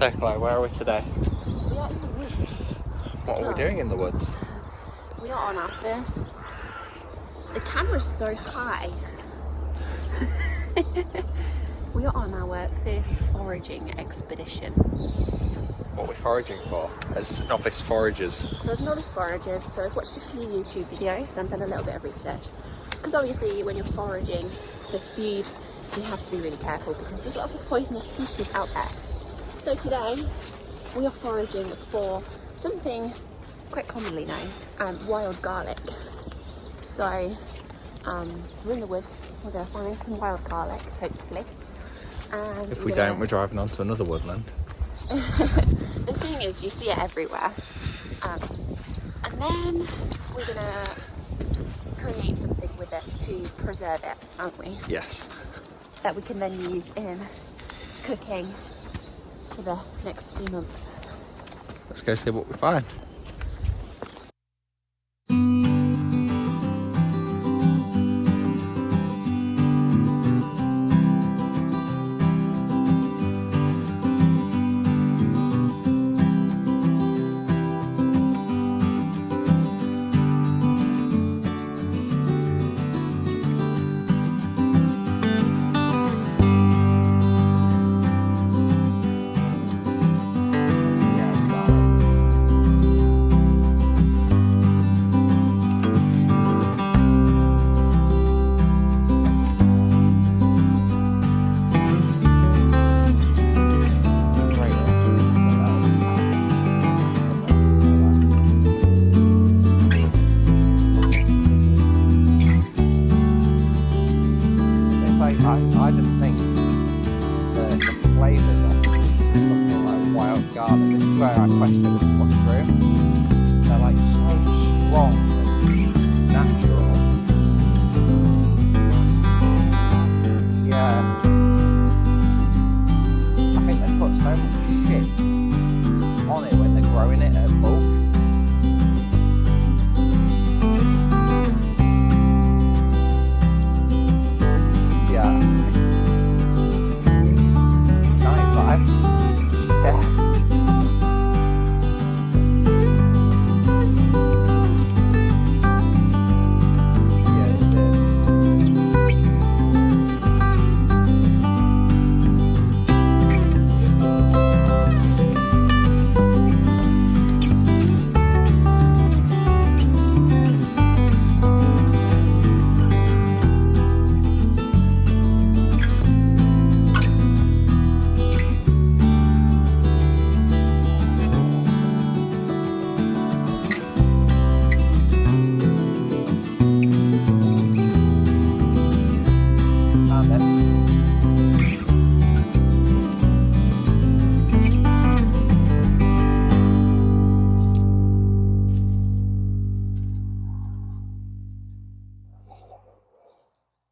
So Chloe, where are we today? So we are in the woods. What are we doing in the woods? We are on our first... The camera's so high. We are on our first foraging expedition. What are we foraging for? As novice foragers. So as novice foragers, so I've watched a few YouTube videos and done a little bit of research. Because obviously when you're foraging for food, you have to be really careful because there's lots of poisonous species out there. So today, we are foraging for something quite commonly known, wild garlic. So, we're in the woods, we're going to find some wild garlic, hopefully. And If we don't, we're driving onto another woodland. The thing is, you see it everywhere. And then we're going to create something with it to preserve it, aren't we? Yes. That we can then use in cooking for the next few months. Let's go see what we find. I just think the flavours of something like wild garlic, this is where I question with mushrooms. They're like so strong and natural. Yeah. I think they put so much shit on it when they're growing it at bulk.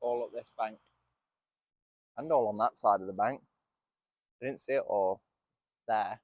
All up this bank and all on that side of the bank. I didn't see it all there.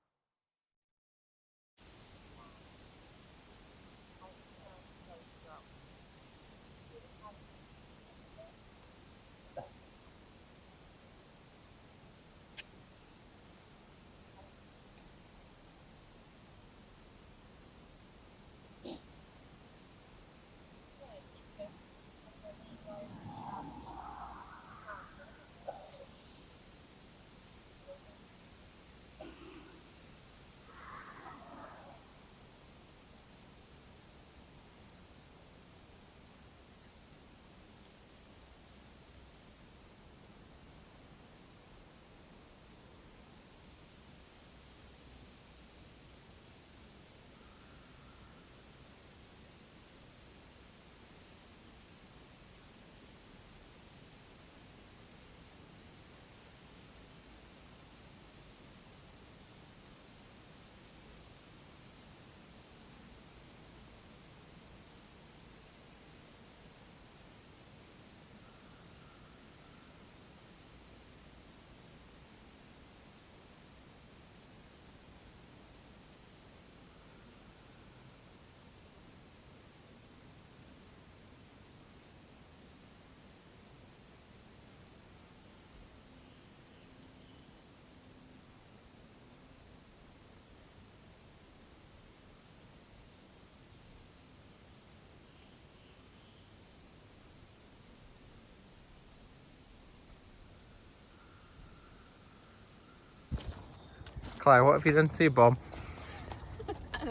Claire, what have you done to your bum?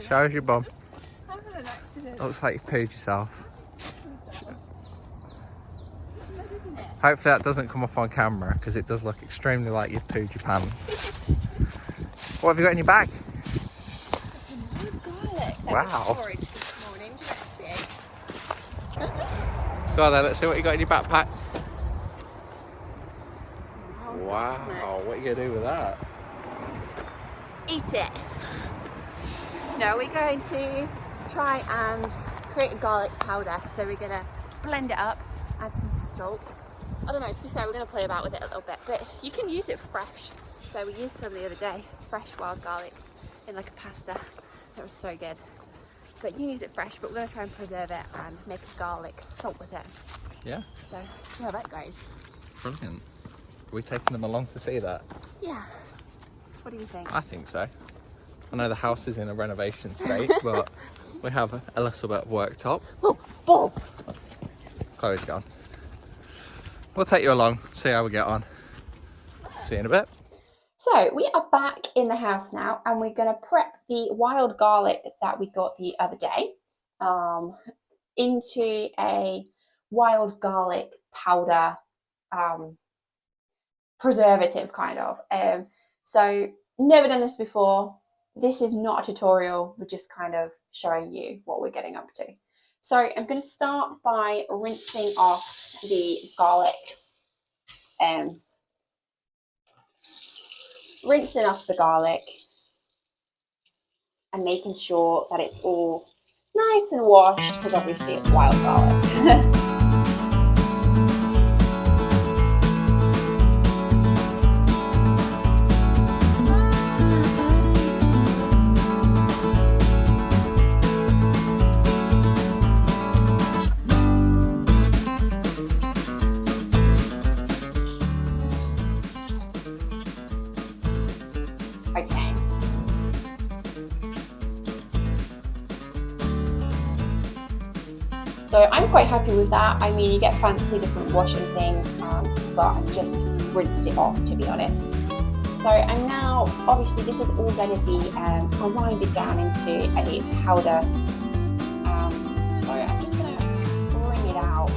Show us your bum. I've had an accident. Looks like you've pooed yourself. Isn't it? Hopefully that doesn't come off on camera because it does look extremely like you've pooed your pants. What have you got in your bag? Some wild garlic that Wow. was foraged this morning. Do you want to see? Go on then, let's see what you got in your backpack. Some wild Wow, garlic. what are you going to do with that? Eat it. No, we're going to try and create a garlic powder. So we're going to blend it up, add some salt. I don't know, to be fair, we're going to play about with it a little bit, but you can use it fresh. So we used some the other day, fresh wild garlic in like a pasta. That was so good. But you can use it fresh, but we're going to try and preserve it and make a garlic salt with it. Yeah. So see how that goes. Brilliant. Are we taking them along to see that? Yeah. What do you think? I think so. I know the house is in a renovation state, but we have a little bit of worktop. Oh, ball! Chloe's gone. We'll take you along, see how we get on. See you in a bit. So we are back in the house now, and we're going to prep the wild garlic that we got the other day into a wild garlic powder preservative kind of. So never done this before. This is not a tutorial. We're just kind of showing you what we're getting up to. So I'm going to start by rinsing off the garlic. Rinsing off the garlic and making sure that it's all nice and washed, because obviously it's wild garlic. So I'm quite happy with that. I mean, you get fancy different washing things, but I've just rinsed it off, to be honest. So I'm now, obviously this is all going to be grinded down into a powder. So I'm just going to bring it out.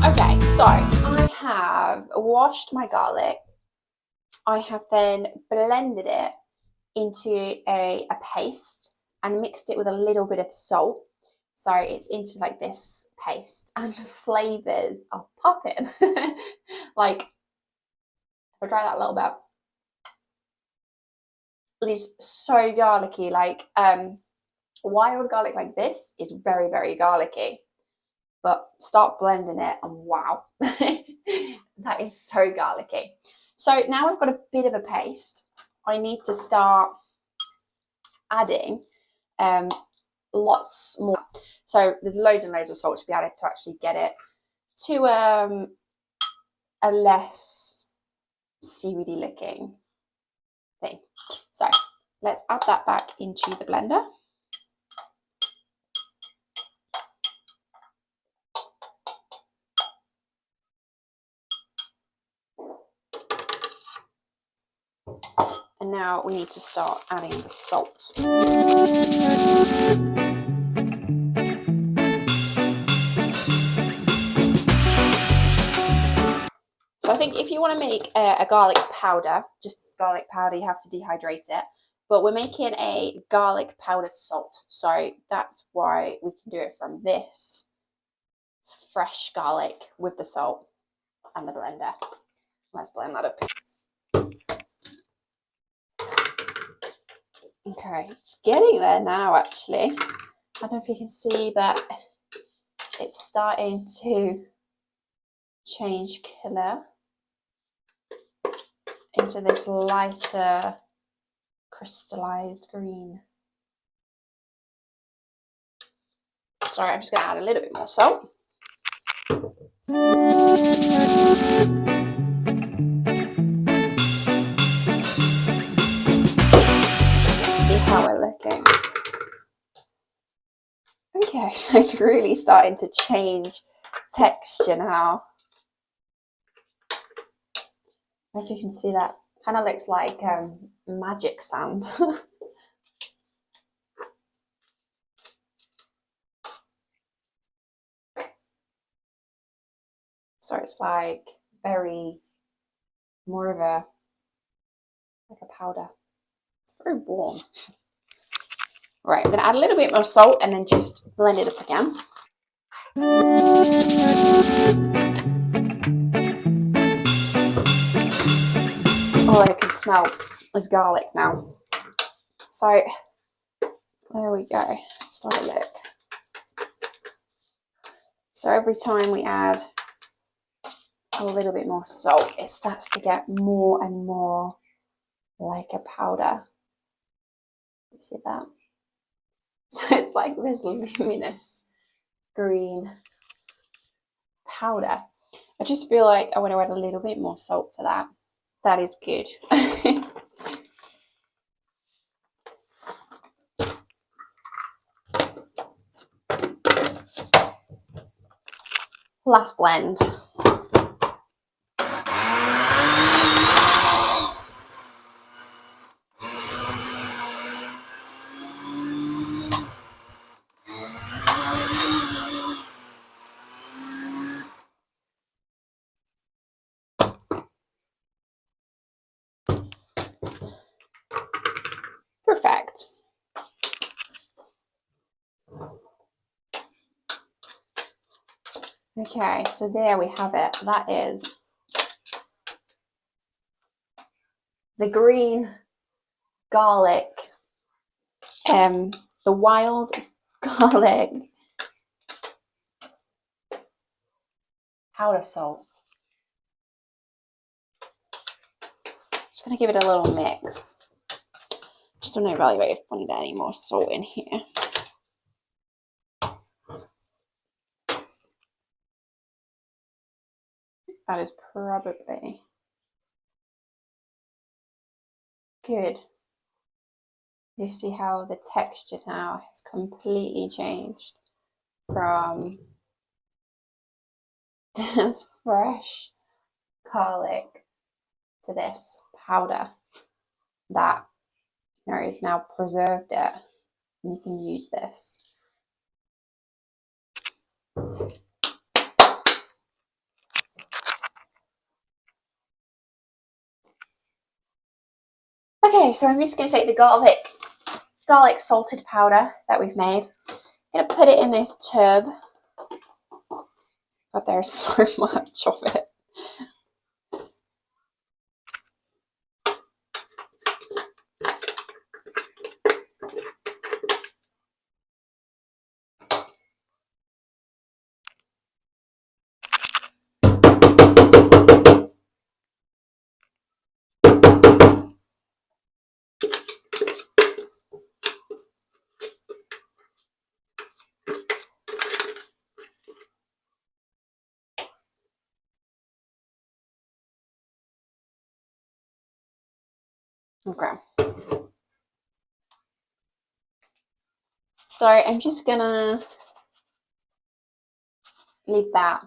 Okay, so I have washed my garlic. I have then blended it into a paste and mixed it with a little bit of salt. So it's into like this paste, and the flavours are popping. Like, I'll try that a little bit. It is so garlicky. Like, wild garlic like this is very, very garlicky. But start blending it and wow, that is so garlicky. So now I've got a bit of a paste. I need to start adding lots more. So there's loads and loads of salt to be added to actually get it to a less seaweedy looking thing. So let's add that back into the blender. And now we need to start adding the salt. So I think if you want to make a garlic powder, just garlic powder, you have to dehydrate it. But we're making a garlic powdered salt. So that's why we can do it from this fresh garlic with the salt and the blender. Let's blend that up. Okay, it's getting there now actually. I don't know if you can see, but it's starting to change colour into this lighter crystallized green. Sorry, I'm just going to add a little bit more salt. Let's see how we're looking. Okay, so it's really starting to change texture now. I don't know if you can see that. Kind of looks like magic sand. So it's like more of a powder. It's very warm. Right, I'm going to add a little bit more salt and then just blend it up again. All I can smell is garlic now. So there we go. Let's have a look. So every time we add a little bit more salt, it starts to get more and more like a powder. You see that? So it's like this luminous green powder. I just feel like I want to add a little bit more salt to that. That is good. Last blend. Perfect. Okay, so there we have it. That is the green garlic, the wild garlic powder salt. Just going to give it a little mix. Just don't evaluate if I need any more salt in here. That is probably good. You see how the texture now has completely changed from this fresh garlic to this powder that is now preserved it. And you can use this. Okay, so I'm just going to take the garlic salted powder that we've made. I'm going to put it in this tub. But there's so much of it. Okay. So I'm just gonna leave that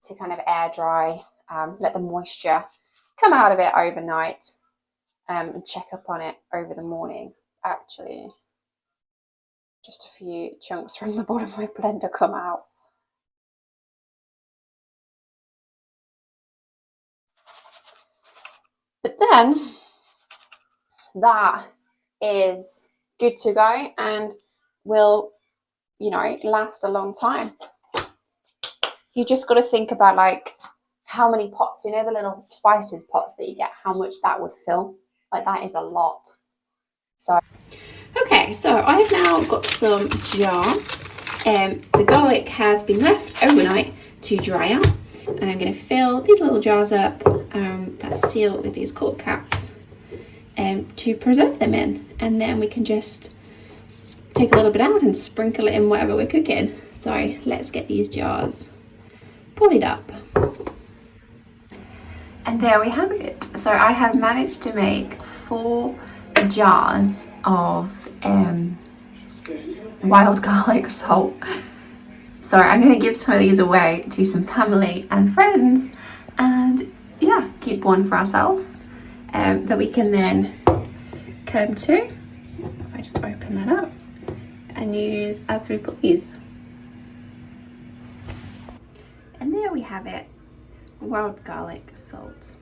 to kind of air dry, let the moisture come out of it overnight, and check up on it over the morning. Actually, just a few chunks from the bottom of my blender come out. But then that is good to go and will, last a long time. You just got to think about like how many pots, the little spices pots that you get, how much that would fill. Like that is a lot. So okay, so I've now got some jars The garlic has been left overnight to dry out, and I'm going to fill these little jars up that seal with these cork caps to preserve them in, and then we can just take a little bit out and sprinkle it in whatever we're cooking. So let's get these jars potted up. And there we have it. So I have managed to make 4 jars of wild garlic salt. So I'm going to give some of these away to some family and friends, and yeah, keep one for ourselves that we can then come to, if I just open that up, and use as we please. And there we have it, wild garlic salt.